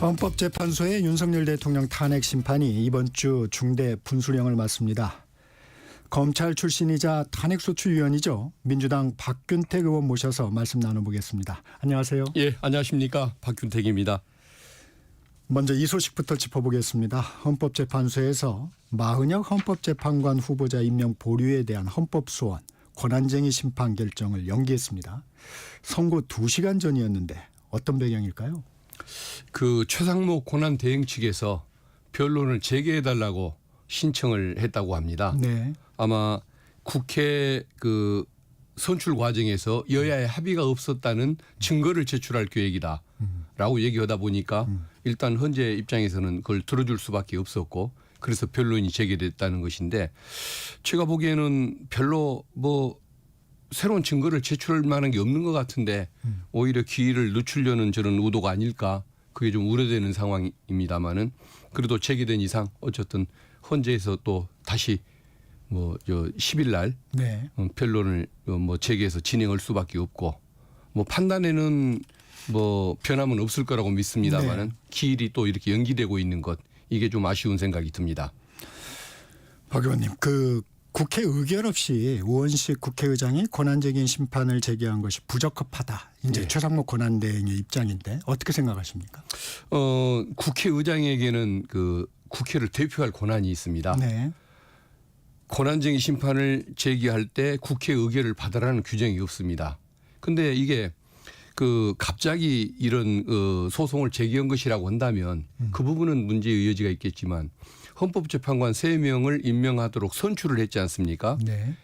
헌법재판소의 윤석열 대통령 탄핵 심판이 이번 주 중대 분수령을 맞습니다. 검찰 출신이자 탄핵소추위원이죠. 민주당 박균택 의원 모셔서 말씀 나눠보겠습니다. 안녕하세요. 예, 안녕하십니까. 박균택입니다. 먼저 이 소식부터 짚어보겠습니다. 헌법재판소에서 마흔혁 헌법재판관 후보자 임명 보류에 대한 헌법소원, 권한쟁의 심판 결정을 연기했습니다. 선고 2시간 전이었는데 어떤 배경일까요? 그 최상목 권한대행 측에서 변론을 재개해달라고 신청을 했다고 합니다. 네. 아마 국회 그 선출 과정에서 여야의 합의가 없었다는 증거를 제출할 계획이다라고 얘기하다 보니까 일단 헌재 입장에서는 그걸 들어줄 수밖에 없었고 그래서 변론이 재개됐다는 것인데 제가 보기에는 별로 뭐 새로운 증거를 제출할 만한 게 없는 것 같은데 오히려 기일을 늦추려는 저런 의도가 아닐까 그게 좀 우려되는 상황입니다만은 그래도 재개된 이상 어쨌든 헌재에서 또 다시 뭐 저 10일 날 네. 변론을 뭐 재개해서 진행할 수밖에 없고 뭐 판단에는 뭐 변함은 없을 거라고 믿습니다만은 네. 기일이 또 이렇게 연기되고 있는 것 이게 좀 아쉬운 생각이 듭니다. 박 의원님, 그 국회 의결 없이 우원식 국회의장이 권한쟁의 심판을 제기한 것이 부적합하다. 이제 네. 최상목 권한대행의 입장인데 어떻게 생각하십니까? 국회의장에게는 그 국회를 대표할 권한이 있습니다. 네. 권한쟁의 심판을 제기할 때 국회 의결을 받으라는 규정이 없습니다. 근데 이게 그 갑자기 이런 소송을 제기한 것이라고 한다면 그 부분은 문제의 여지가 있겠지만 헌법재판관 3명을 임명하도록 선출을 했지 않습니까? 네.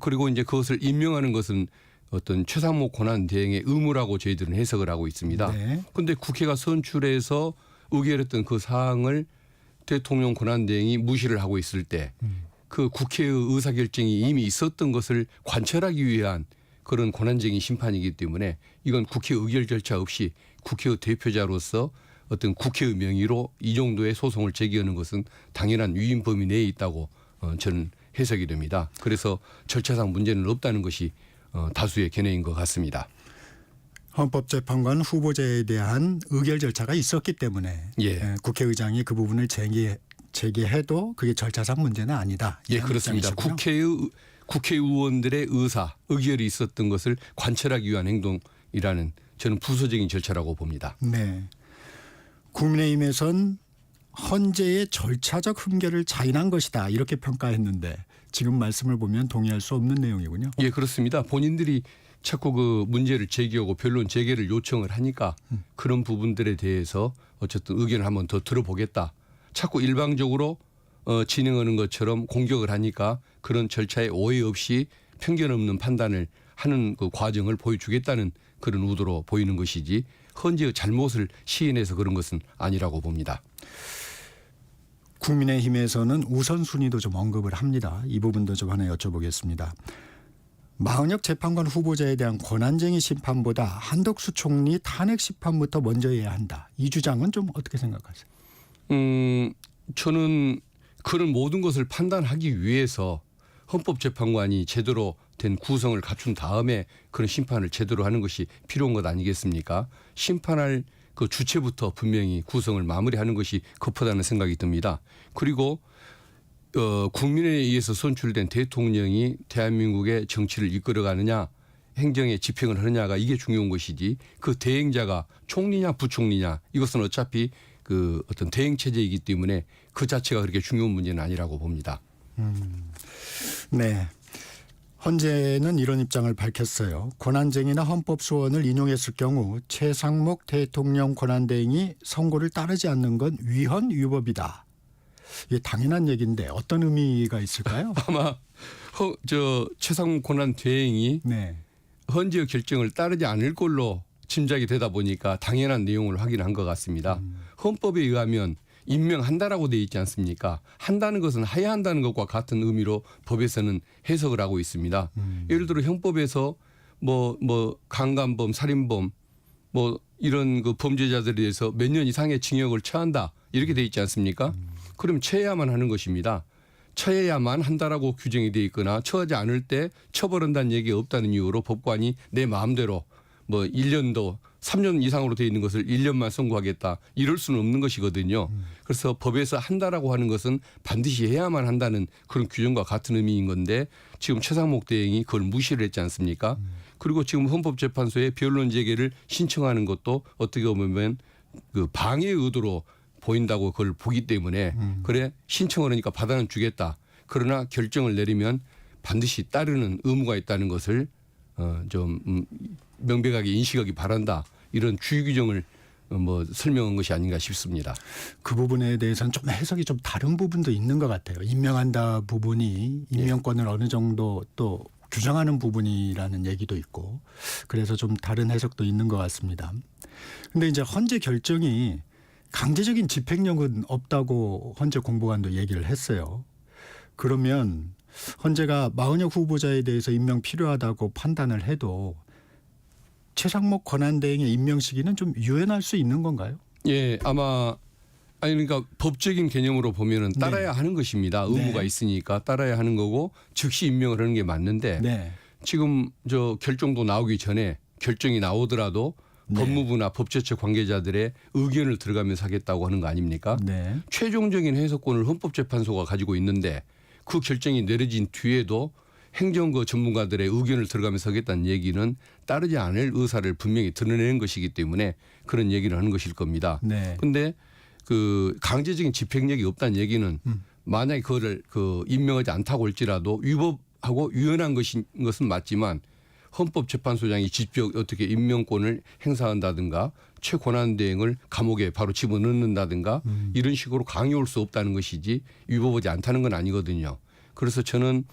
그리고 이제 그것을 임명하는 것은 어떤 최상목 권한대행의 의무라고 저희들은 해석을 하고 있습니다. 그런데 국회가 선출해서 의결했던 그 사항을 대통령 권한대행이 무시를 하고 있을 때 그 국회의 의사결정이 이미 있었던 것을 관철하기 위한 그런 권한쟁의 심판이기 때문에 이건 국회 의결 절차 없이 국회의 대표자로서 어떤 국회의 명의로 이 정도의 소송을 제기하는 것은 당연한 위임 범위 내에 있다고 저는 해석이 됩니다. 그래서 절차상 문제는 없다는 것이 다수의 견해인 것 같습니다. 헌법재판관 후보자에 대한 의결 절차가 있었기 때문에 예. 국회의장이 그 부분을 제기해도 그게 절차상 문제는 아니다. 예, 그렇습니다. 국회의원들의 의결이 있었던 것을 관철하기 위한 행동이라는 저는 부수적인 절차라고 봅니다. 네. 국민의힘에선 헌재의 절차적 흠결을 자인한 것이다 이렇게 평가했는데 지금 말씀을 보면 동의할 수 없는 내용이군요. 예, 그렇습니다. 본인들이 자꾸 그 문제를 제기하고 변론 재개를 요청을 하니까 그런 부분들에 대해서 어쨌든 의견을 한번 더 들어보겠다. 자꾸 일방적으로 진행하는 것처럼 공격을 하니까 그런 절차에 오해 없이 편견 없는 판단을 하는 그 과정을 보여주겠다는 그런 의도로 보이는 것이지 헌재의 잘못을 시인해서 그런 것은 아니라고 봅니다. 국민의힘에서는 우선순위도 좀 언급을 합니다. 이 부분도 좀 하나 여쭤보겠습니다. 마흔혁 재판관 후보자에 대한 권한쟁의 심판보다 한덕수 총리 탄핵 심판부터 먼저 해야 한다. 이 주장은 좀 어떻게 생각하세요? 저는 그런 모든 것을 판단하기 위해서 헌법재판관이 제대로 된 구성을 갖춘 다음에 그런 심판을 제대로 하는 것이 필요한 것 아니겠습니까? 심판할 그 주체부터 분명히 구성을 마무리하는 것이 급하다는 생각이 듭니다. 그리고 국민에 의해서 선출된 대통령이 대한민국의 정치를 이끌어가느냐 행정의 집행을 하느냐가 이게 중요한 것이지 그 대행자가 총리냐 부총리냐 이것은 어차피 그 어떤 대행 체제이기 때문에 그 자체가 그렇게 중요한 문제는 아니라고 봅니다. 네. 헌재는 이런 입장을 밝혔어요. 권한쟁의나 헌법소원을 인용했을 경우 최상목 대통령 권한대행이 선고를 따르지 않는 건 위헌 위법이다. 이게 당연한 얘기인데 어떤 의미가 있을까요? 아마 최상목 권한대행이 네. 헌재의 결정을 따르지 않을 걸로 짐작이 되다 보니까 당연한 내용을 확인한 것 같습니다. 헌법에 의하면 임명한다라고 되어 있지 않습니까? 한다는 것은 해야 한다는 것과 같은 의미로 법에서는 해석을 하고 있습니다. 예를 들어 형법에서 뭐 강간범, 살인범 뭐 이런 그 범죄자들에 대해서 몇 년 이상의 징역을 처한다 이렇게 되어 있지 않습니까? 그럼 처해야만 하는 것입니다. 처해야만 한다라고 규정이 되어 있거나 처하지 않을 때 처벌한다는 얘기가 없다는 이유로 법관이 내 마음대로 뭐 1년도 3년 이상으로 되어 있는 것을 1년만 선고하겠다 이럴 수는 없는 것이거든요. 그래서 법에서 한다라고 하는 것은 반드시 해야만 한다는 그런 규정과 같은 의미인 건데 지금 최상목 대행이 그걸 무시를 했지 않습니까? 그리고 지금 헌법재판소에 변론 재개를 신청하는 것도 어떻게 보면 그 방해 의도로 보인다고 그걸 보기 때문에 그래 신청을 하니까 받아는 주겠다. 그러나 결정을 내리면 반드시 따르는 의무가 있다는 것을 좀 명백하게 인식하기 바란다. 이런 주의 규정을 뭐 설명한 것이 아닌가 싶습니다. 그 부분에 대해서는 좀 해석이 좀 다른 부분도 있는 것 같아요. 임명한다 부분이 임명권을 어느 정도 또 규정하는 부분이라는 얘기도 있고 그래서 좀 다른 해석도 있는 것 같습니다. 근데 이제 헌재 결정이 강제적인 집행력은 없다고 헌재 공보관도 얘기를 했어요. 그러면 헌재가 마은혁 후보자에 대해서 임명 필요하다고 판단을 해도 최상목 권한대행의 임명 시기는 좀 유연할 수 있는 건가요? 예, 아마 아니 그러니까 법적인 개념으로 보면은 따라야 하는 것입니다. 의무가 있으니까 따라야 하는 거고 즉시 임명을 하는 게 맞는데 지금 저 결정도 나오기 전에 결정이 나오더라도 법무부나 법제처 관계자들의 의견을 들어가면서 하겠다고 하는 거 아닙니까? 최종적인 해석권을 헌법재판소가 가지고 있는데 그 결정이 내려진 뒤에도 행정거 전문가들의 의견을 들어가면서 하겠다는 얘기는 따르지 않을 의사를 분명히 드러내는 것이기 때문에 그런 얘기를 하는 것일 겁니다. 그런데 그 강제적인 집행력이 없다는 얘기는 만약에 그거를 그 임명하지 않다고 할지라도 위법하고 유연한 것은 맞지만 헌법재판소장이 직접 어떻게 임명권을 행사한다든가 최권한대행을 감옥에 바로 집어넣는다든가 이런 식으로 강요할 수 없다는 것이지 위법하지 않다는 건 아니거든요. 그래서 저는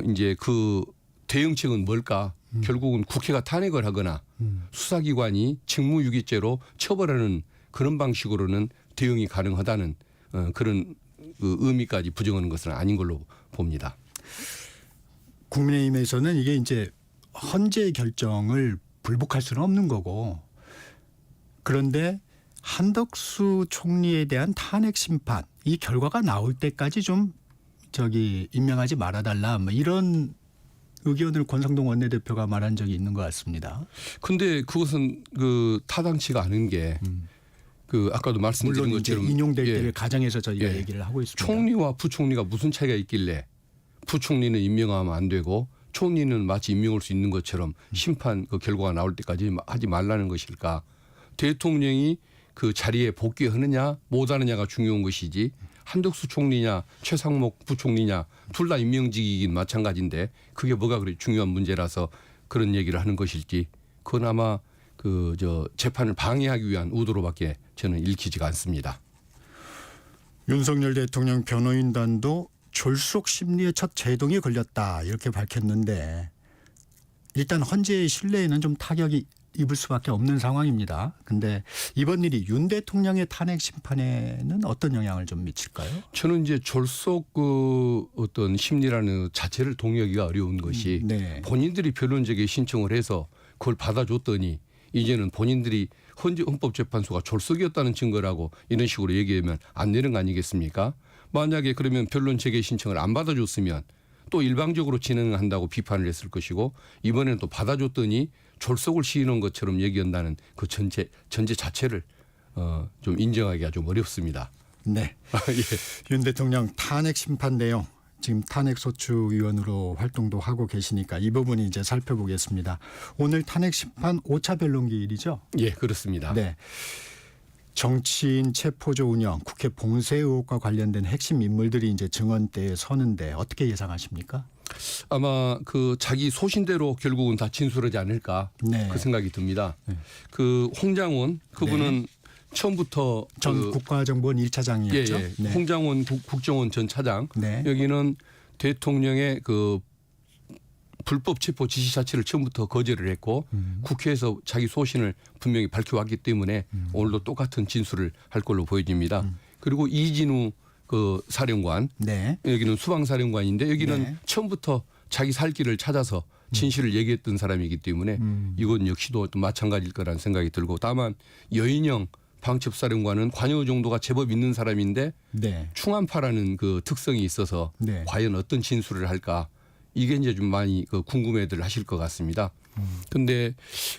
이제 그 대응책은 뭘까? 결국은 국회가 탄핵을 하거나 수사기관이 직무유기죄로 처벌하는 그런 방식으로는 대응이 가능하다는 그런 그 의미까지 부정하는 것은 아닌 걸로 봅니다. 국민의힘에서는 이게 이제 헌재의 결정을 불복할 수는 없는 거고 그런데 한덕수 총리에 대한 탄핵 심판 이 결과가 나올 때까지 좀 임명하지 말아달라 뭐 이런 의견을 권성동 원내대표가 말한 적이 있는 것 같습니다. 그런데 그것은 그 타당치가 않은 게 그 아까도 말씀드린 물론 것처럼 인용될 때를 가정해서 저희가 얘기를 하고 있습니다. 총리와 부총리가 무슨 차이가 있길래 부총리는 임명하면 안 되고 총리는 마치 임명할 수 있는 것처럼 심판 그 결과가 나올 때까지 하지 말라는 것일까? 대통령이 그 자리에 복귀하느냐 못하느냐가 중요한 것이지 한덕수 총리냐 최상목 부총리냐 둘 다 임명직이긴 마찬가지인데 그게 뭐가 그리 중요한 문제라서 그런 얘기를 하는 것일지 그건 아마 그 재판을 방해하기 위한 의도로밖에 저는 읽히지가 않습니다. 윤석열 대통령 변호인단도 졸속 심리의 첫 제동이 걸렸다 이렇게 밝혔는데 일단 헌재의 신뢰에는 좀 타격이 입을 수밖에 없는 상황입니다. 그런데 이번 일이 윤 대통령의 탄핵 심판에는 어떤 영향을 좀 미칠까요? 저는 이제 졸속 그 어떤 심리라는 자체를 동의하기가 어려운 것이 본인들이 변론제기에 신청을 해서 그걸 받아줬더니 이제는 본인들이 헌법재판소가 졸속이었다는 증거라고 이런 식으로 얘기하면 안 되는 거 아니겠습니까? 만약에 그러면 변론 재개 신청을 안 받아줬으면 또 일방적으로 진행한다고 비판을 했을 것이고 이번에는 또 받아줬더니 졸속을 시인한 것처럼 얘기한다는 그 전제 자체를 좀 인정하기가 좀 어렵습니다. 네. 윤 대통령 탄핵 심판 내용 지금 탄핵소추위원으로 활동도 하고 계시니까 이 부분이 이제 살펴보겠습니다. 오늘 탄핵 심판 5차 변론기일이죠? 예, 그렇습니다. 네. 정치인 체포조 운영, 국회 봉쇄 의혹과 관련된 핵심 인물들이 이제 증언대에 서는데 어떻게 예상하십니까? 아마 그 자기 소신대로 결국은 다 진술하지 않을까 그 생각이 듭니다. 그 홍장원 그분은 처음부터 전 국가정보원 1차장이었죠. 홍장원 국정원 전 차장 여기는 대통령의 그 불법 체포 지시 자체를 처음부터 거절을 했고 국회에서 자기 소신을 분명히 밝혀왔기 때문에 오늘도 똑같은 진술을 할 걸로 보여집니다. 그리고 이진우 그 사령관 여기는 수방사령관인데 여기는 처음부터 자기 살 길을 찾아서 진실을 얘기했던 사람이기 때문에 이건 역시도 또 마찬가지일 거라는 생각이 들고 다만 여인영 방첩사령관은 관여 정도가 제법 있는 사람인데 충안파라는 그 특성이 있어서 과연 어떤 진술을 할까 이게 이제 좀 많이 그 궁금해들 하실 것 같습니다. 근데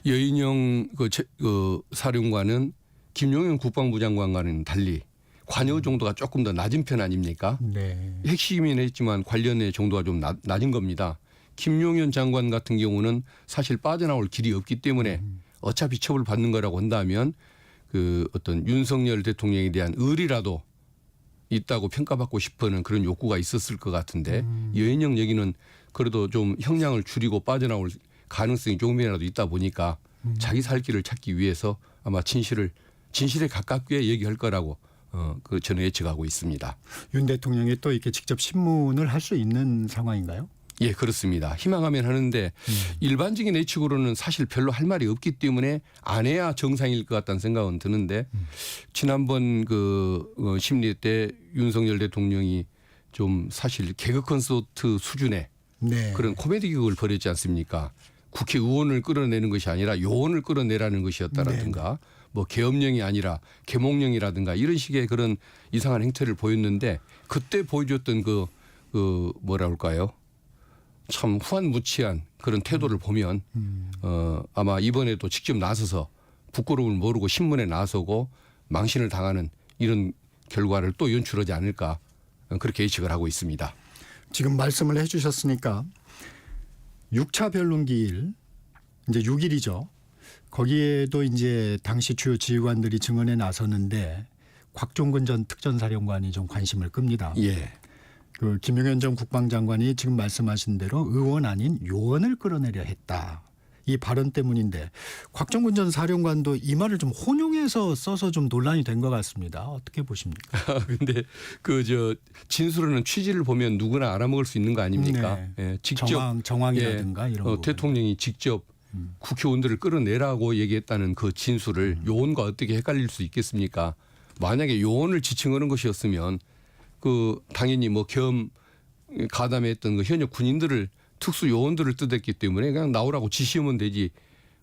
여인영 그 사령관은 김용현 국방부 장관과는 달리 관여 정도가 조금 더 낮은 편 아닙니까? 네. 핵심이긴 했지만 관련의 정도가 좀 낮은 겁니다. 김용현 장관 같은 경우는 사실 빠져나올 길이 없기 때문에 어차피 처벌받는 거라고 한다면 그 어떤 윤석열 대통령에 대한 의리라도 있다고 평가받고 싶어하는 그런 욕구가 있었을 것 같은데 여인영 얘기는 그래도 좀 형량을 줄이고 빠져나올 가능성이 조금이라도 있다 보니까 자기 살 길을 찾기 위해서 아마 진실에 가깝게 얘기할 거라고 그 저는 예측하고 있습니다. 윤 대통령이 또 이렇게 직접 신문을 할 수 있는 상황인가요? 예, 그렇습니다. 희망하면 하는데 일반적인 예측으로는 사실 별로 할 말이 없기 때문에 안 해야 정상일 것 같다는 생각은 드는데 지난번 그 심리 때 윤석열 대통령이 좀 사실 개그 콘서트 수준의 네. 그런 코미디 기극을 벌였지 않습니까? 국회의원을 끌어내는 것이 아니라 요원을 끌어내라는 것이었다라든가 뭐 계엄령이 아니라 계몽령이라든가 이런 식의 그런 이상한 행태를 보였는데 그때 보여줬던 그 뭐라 할까요? 참 후한무치한 그런 태도를 보면 아마 이번에도 직접 나서서 부끄러움을 모르고 신문에 나서고 망신을 당하는 이런 결과를 또 연출하지 않을까 그렇게 예측을 하고 있습니다. 지금 말씀을 해 주셨으니까 6차 변론기일 이제 6일이죠. 거기에도 이제 당시 주요 지휘관들이 증언에 나서는데 곽종근 전 특전사령관이 좀 관심을 끕니다. 예. 그 김용현 전 국방장관이 지금 말씀하신 대로 의원 아닌 요원을 끌어내려 했다. 이 발언 때문인데 곽종근 전 사령관도 이 말을 좀 혼용해서 써서 좀 논란이 된 것 같습니다. 어떻게 보십니까? 근데 그 진술하는 취지를 보면 누구나 알아먹을 수 있는 거 아닙니까? 네. 예, 직접 정황이라든가 이런 거. 대통령이 직접 국회의원들을 끌어내라고 얘기했다는 그 진술을 요원과 어떻게 헷갈릴 수 있겠습니까? 만약에 요원을 지칭하는 것이었으면 그 당연히 뭐 겸 가담했던 그 현역 군인들을 특수 요원들을 뜻했기 때문에 그냥 나오라고 지시하면 되지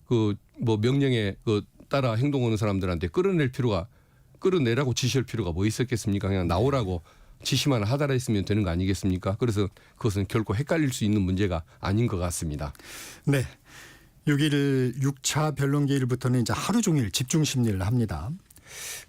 그 뭐 명령에 그 따라 행동하는 사람들한테 끌어내라고 지시할 필요가 뭐 있었겠습니까? 그냥 나오라고 지시만 하달아 했으면 되는 거 아니겠습니까? 그래서 그것은 결코 헷갈릴 수 있는 문제가 아닌 것 같습니다. 네. 6일 6차 변론기일부터는 이제 하루 종일 집중 심리를 합니다.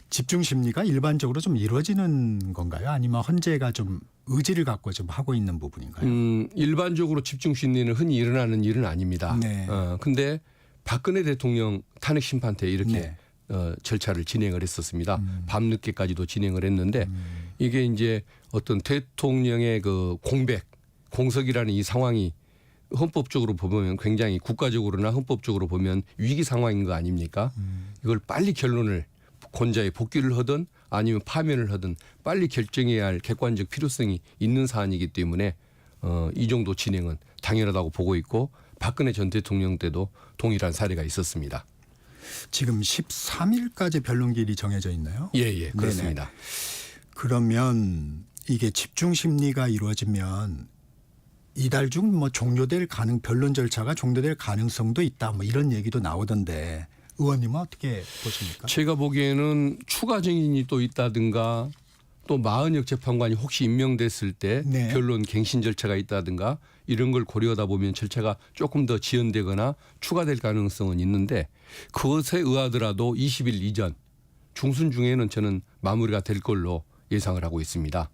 집중 심리가 일반적으로 좀 이루어지는 건가요? 아니면 헌재가 좀 의지를 갖고 좀 하고 있는 부분인가요? 일반적으로 집중 심리는 흔히 일어나는 일은 아닙니다. 네. 근데 박근혜 대통령 탄핵 심판 때 이렇게 네. 절차를 진행을 했었습니다. 밤늦게까지도 진행을 했는데 이게 이제 어떤 대통령의 그 공석이라는 이 상황이 헌법적으로 보면 굉장히 국가적으로나 헌법적으로 보면 위기 상황인 거 아닙니까? 이걸 빨리 결론을 권자에 복귀를 하든 아니면 파면을 하든 빨리 결정해야 할 객관적 필요성이 있는 사안이기 때문에 이 정도 진행은 당연하다고 보고 있고 박근혜 전 대통령 때도 동일한 사례가 있었습니다. 지금 13일까지 변론기일이 정해져 있나요? 예, 그렇습니다. 네네. 그러면 이게 집중 심리가 이루어지면 이달 중 뭐 변론 절차가 종료될 가능성도 있다. 뭐 이런 얘기도 나오던데 의원님은 어떻게 보십니까? 제가 보기에는 추가 증인이 또 있다든가 또 마은혁 재판관이 혹시 임명됐을 때 네. 변론 갱신 절차가 있다든가 이런 걸 고려하다 보면 절차가 조금 더 지연되거나 추가될 가능성은 있는데 그것에 의하더라도 20일 이전 중순 중에는 저는 마무리가 될 걸로 예상을 하고 있습니다.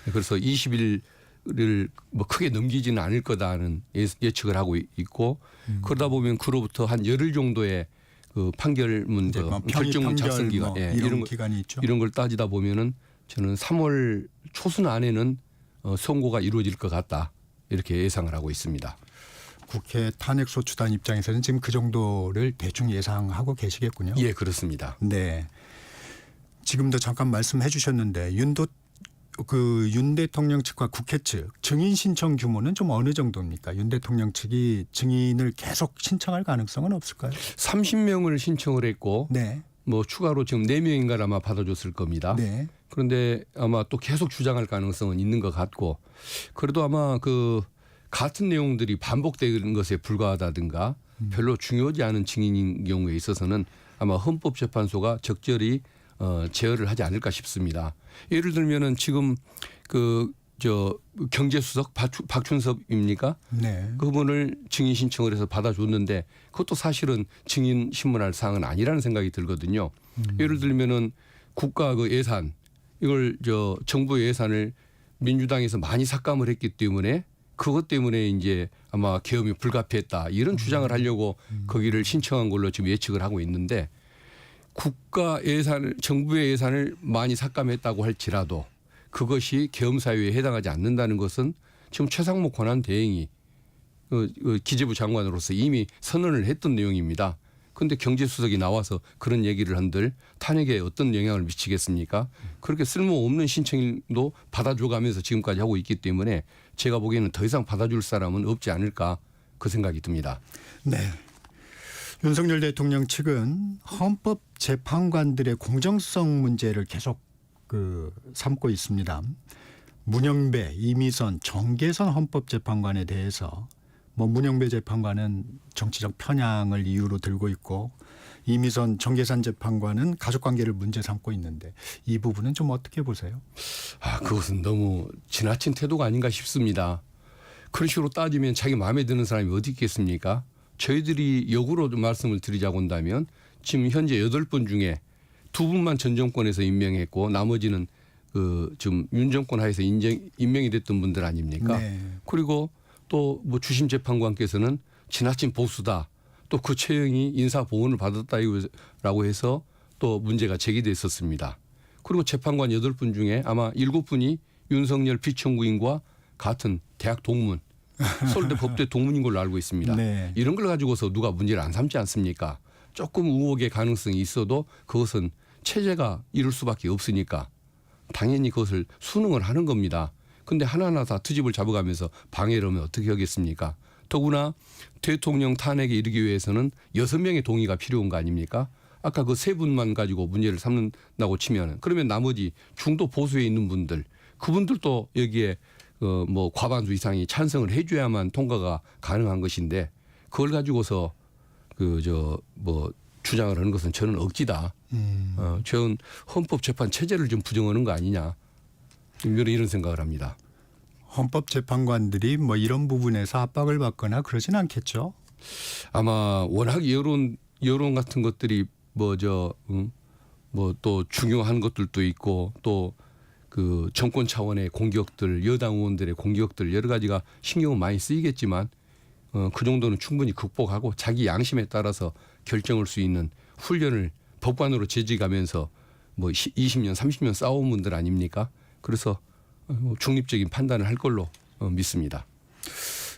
그래서 20일을 뭐 크게 넘기지는 않을 거다는 예측을 하고 있고 그러다 보면 그로부터 한 열흘 정도의 그 판결문 결정문 작성 기간 이런 기간이 있죠. 이런 걸 따지다 보면은 저는 3월 초순 안에는 선고가 이루어질 것 같다 이렇게 예상을 하고 있습니다. 국회 탄핵소추단 입장에서는 지금 그 정도를 대충 예상하고 계시겠군요. 예, 그렇습니다. 네. 지금도 잠깐 말씀해 주셨는데 윤 대통령 측과 국회 측 증인 신청 규모는 좀 어느 정도입니까? 윤 대통령 측이 증인을 계속 신청할 가능성은 없을까요? 30명을 신청을 했고 네. 뭐 추가로 지금 4명인가 아마 받아줬을 겁니다. 네. 그런데 아마 또 계속 주장할 가능성은 있는 것 같고 그래도 아마 그 같은 내용들이 반복되는 것에 불과하다든가 별로 중요하지 않은 증인인 경우에 있어서는 아마 헌법재판소가 적절히 제어를 하지 않을까 싶습니다. 예를 들면은 지금 그 저 경제수석 박춘섭입니까? 네. 그분을 증인 신청을 해서 받아줬는데 그것도 사실은 증인 신문할 사항은 아니라는 생각이 들거든요. 예를 들면은 국가 그 예산 이걸 저 정부 예산을 민주당에서 많이 삭감을 했기 때문에 그것 때문에 이제 아마 계엄이 불가피했다 이런 주장을 하려고 거기를 신청한 걸로 지금 예측을 하고 있는데 국가 예산을 정부의 예산을 많이 삭감했다고 할지라도 그것이 계엄 사유에 해당하지 않는다는 것은 지금 최상목 권한대행이 기재부 장관으로서 이미 선언을 했던 내용입니다. 그런데 경제수석이 나와서 그런 얘기를 한들 탄핵에 어떤 영향을 미치겠습니까? 그렇게 쓸모없는 신청도 받아줘가면서 지금까지 하고 있기 때문에 제가 보기에는 더 이상 받아줄 사람은 없지 않을까 그 생각이 듭니다. 네. 윤석열 대통령 측은 헌법재판관들의 공정성 문제를 계속 삼고 있습니다. 문영배, 이미선, 정계선 헌법재판관에 대해서 문영배 재판관은 정치적 편향을 이유로 들고 있고 이미선, 정계산 재판관은 가족관계를 문제 삼고 있는데 이 부분은 좀 어떻게 보세요? 그것은 너무 지나친 태도가 아닌가 싶습니다. 그런 식으로 따지면 자기 마음에 드는 사람이 어디 있겠습니까? 저희들이 역으로 좀 말씀을 드리자고 한다면 지금 현재 8분 중에 2분만 전 정권에서 임명했고 나머지는 지금 윤 정권 하에서 임명이 됐던 분들 아닙니까? 네. 그리고 또 주심 재판관께서는 지나친 보수다. 또 그 처형이 인사 보훈을 받았다라고 해서 또 문제가 제기됐었습니다. 그리고 재판관 8분 중에 아마 7분이 윤석열 피청구인과 같은 대학 동문, 서울대 법대 동문인 걸로 알고 있습니다. 네. 이런 걸 가지고서 누가 문제를 안 삼지 않습니까? 조금 의혹의 가능성이 있어도 그것은 체제가 이룰 수밖에 없으니까 당연히 그것을 수능을 하는 겁니다. 그런데 하나하나 다 트집을 잡아가면서 방해를 하면 어떻게 하겠습니까? 더구나 대통령 탄핵에 이르기 위해서는 6명의 동의가 필요한 거 아닙니까? 아까 그 3분만 가지고 문제를 삼는다고 치면 그러면 나머지 중도 보수에 있는 분들 그분들도 여기에 과반수 이상이 찬성을 해줘야만 통과가 가능한 것인데 그걸 가지고서 주장을 하는 것은 저는 억지다. 저는 헌법재판 체제를 좀 부정하는 거 아니냐. 이런 생각을 합니다. 헌법재판관들이 이런 부분에서 압박을 받거나 그러진 않겠죠? 아마 워낙 여론 같은 것들이 또 중요한 것들도 있고 또 그 정권 차원의 공격들, 여당 의원들의 공격들 여러 가지가 신경은 많이 쓰이겠지만 그 정도는 충분히 극복하고 자기 양심에 따라서 결정할 수 있는 훈련을 법관으로 재직하면서 20년, 30년 싸운 분들 아닙니까? 그래서 중립적인 판단을 할 걸로 믿습니다.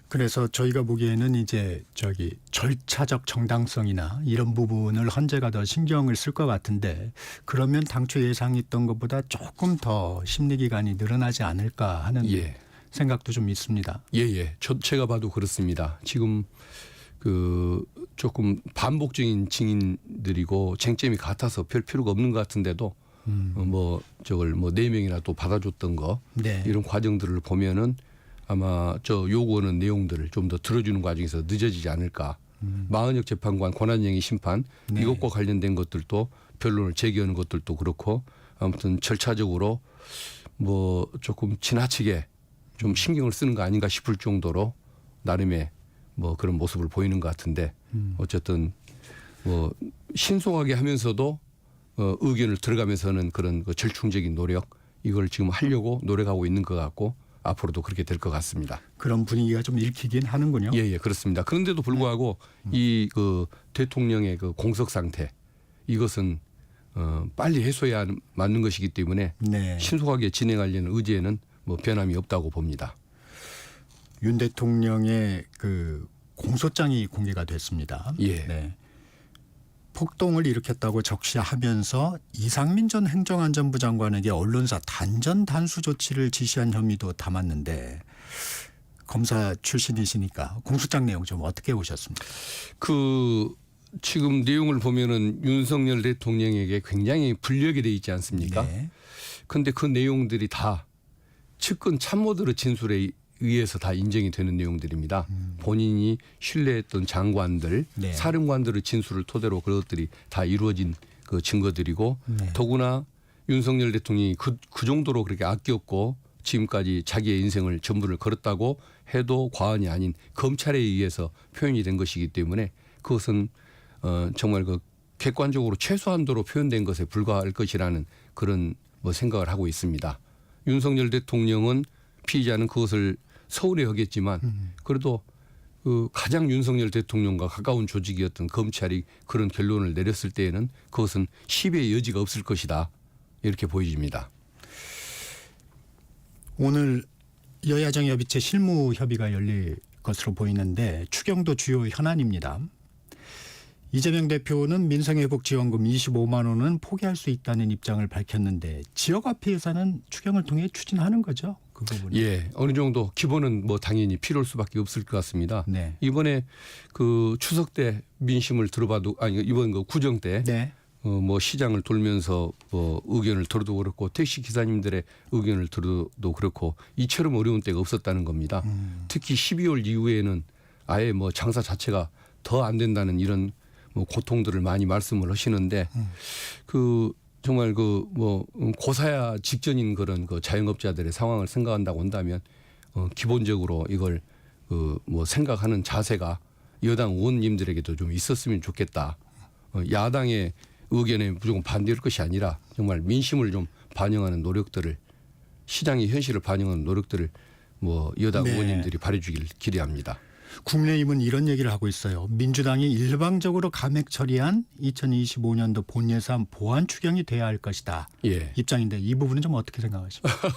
그래서 저희가 보기에는 이제 절차적 정당성이나 이런 부분을 헌재가 더 신경을 쓸 것 같은데 그러면 당초 예상했던 것보다 조금 더 심리 기간이 늘어나지 않을까 하는 생각도 좀 있습니다. 제가 봐도 그렇습니다. 지금 조금 반복적인 증인들이고 쟁점이 같아서 별 필요가 없는 것 같은데도 4명이나 또 받아줬던 거 이런 과정들을 보면은 아마 요구하는 내용들을 좀 더 들어주는 과정에서 늦어지지 않을까. 마은혁 재판관 권한쟁의 심판 이것과 관련된 것들도 변론을 제기하는 것들도 그렇고 아무튼 절차적으로 조금 지나치게 좀 신경을 쓰는 거 아닌가 싶을 정도로 나름의 그런 모습을 보이는 것 같은데 어쨌든 신속하게 하면서도 의견을 들어가면서는 그런 절충적인 노력 이걸 지금 하려고 노력하고 있는 것 같고 앞으로도 그렇게 될 것 같습니다. 그런 분위기가 좀 읽히긴 하는군요. 그렇습니다. 그런데도 불구하고 이 대통령의 공석 상태 이것은 빨리 해소해야 맞는 것이기 때문에 신속하게 진행하려는 의지에는 변함이 없다고 봅니다. 윤 대통령의 공소장이 공개가 됐습니다. 폭동을 일으켰다고 적시하면서 이상민 전 행정안전부 장관에게 언론사 단전 단수 조치를 지시한 혐의도 담았는데 검사 출신이시니까 공소장 내용 좀 어떻게 보셨습니까? 지금 내용을 보면은 윤석열 대통령에게 굉장히 불리하게 돼 있지 않습니까? 그런데 그 내용들이 다 측근 참모들의 진술에 의해서 다 인정이 되는 내용들입니다. 본인이 신뢰했던 장관들, 사령관들의 진술을 토대로 그것들이 다 이루어진 증거들이고 더구나 윤석열 대통령이 그 정도로 그렇게 아꼈고 지금까지 자기의 인생을 전부를 걸었다고 해도 과언이 아닌 검찰에 의해서 표현이 된 것이기 때문에 그것은 정말 그 객관적으로 최소한도로 표현된 것에 불과할 것이라는 그런 생각을 하고 있습니다. 윤석열 대통령은 피의자는 그것을 서운해 하겠지만 그래도 그 가장 윤석열 대통령과 가까운 조직이었던 검찰이 그런 결론을 내렸을 때에는 그것은 시비의 여지가 없을 것이다. 이렇게 보여집니다. 오늘 여야정협의체 실무협의가 열릴 것으로 보이는데 추경도 주요 현안입니다. 이재명 대표는 민생회복지원금 25만 원은 포기할 수 있다는 입장을 밝혔는데 지역화폐 예산은 추경을 통해 추진하는 거죠? 그 부분. 예, 어느 정도 기본은 당연히 필요할 수밖에 없을 것 같습니다. 네. 이번에 그 추석 때 민심을 들어봐도 이번 그 구정 때 네. 시장을 돌면서 의견을 들어도 그렇고 택시 기사님들의 의견을 들어도 그렇고 이처럼 어려운 때가 없었다는 겁니다. 특히 12월 이후에는 아예 장사 자체가 더 안 된다는 이런 고통들을 많이 말씀을 하시는데 그 정말 고사야 직전인 그런 자영업자들의 상황을 생각한다고 한다면 기본적으로 이걸 생각하는 자세가 여당 의원님들에게도 좀 있었으면 좋겠다. 야당의 의견에 무조건 반대할 것이 아니라 정말 민심을 좀 반영하는 노력들을 시장의 현실을 반영하는 노력들을 여당 네. 의원님들이 발휘주길 기대합니다. 국민의힘은 이런 얘기를 하고 있어요. 민주당이 일방적으로 감액 처리한 2025년도 본예산 보완 추경이 돼야 할 것이다. 예. 입장인데 이 부분은 좀 어떻게 생각하십니까?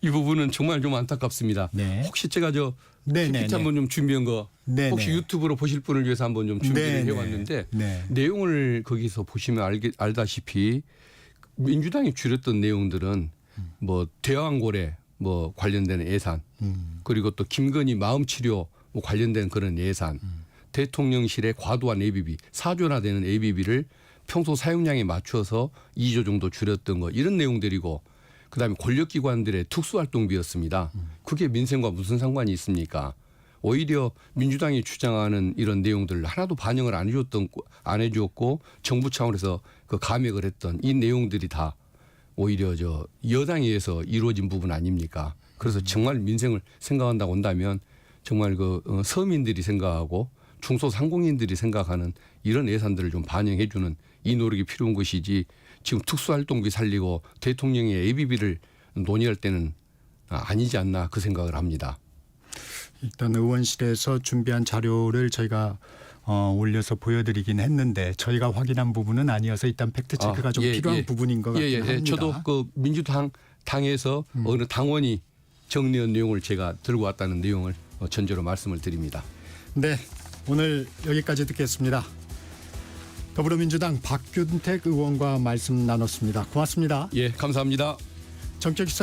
이 부분은 정말 좀 안타깝습니다. 네. 혹시 제가 네네네. PPT 한번 좀 준비한 거 네네. 혹시 유튜브로 보실 분을 위해서 한번 좀 준비를 네네. 해왔는데 네. 내용을 거기서 보시면 알다시피 민주당이 줄였던 내용들은 대왕고래 관련된 예산 그리고 또 김건희 마음치료 관련된 그런 예산 대통령실의 과도한 ABB 4조나 되는 ABB를 평소 사용량에 맞춰서 2조 정도 줄였던 거 이런 내용들이고 그다음에 권력기관들의 특수활동비였습니다. 그게 민생과 무슨 상관이 있습니까? 오히려 민주당이 주장하는 이런 내용들을 하나도 반영을 안 해주었고 정부 차원에서 그 감액을 했던 이 내용들이 다 오히려 여당에 의해서 이루어진 부분 아닙니까? 그래서 정말 민생을 생각한다고 한다면 정말 서민들이 생각하고 중소상공인들이 생각하는 이런 예산들을 좀 반영해주는 이 노력이 필요한 것이지 지금 특수활동비 살리고 대통령의 ABB를 논의할 때는 아니지 않나 그 생각을 합니다. 일단 의원실에서 준비한 자료를 저희가 올려서 보여드리긴 했는데 저희가 확인한 부분은 아니어서 일단 팩트 체크가 좀 필요한 부분인 것 같긴 합니다. 저도 민주당에서 어느 당원이 정리한 내용을 제가 들고 왔다는 내용을 전제로 말씀을 드립니다. 네, 오늘 여기까지 듣겠습니다. 더불어민주당 박균택 의원과 말씀 나눴습니다. 고맙습니다. 예, 감사합니다. 정격기사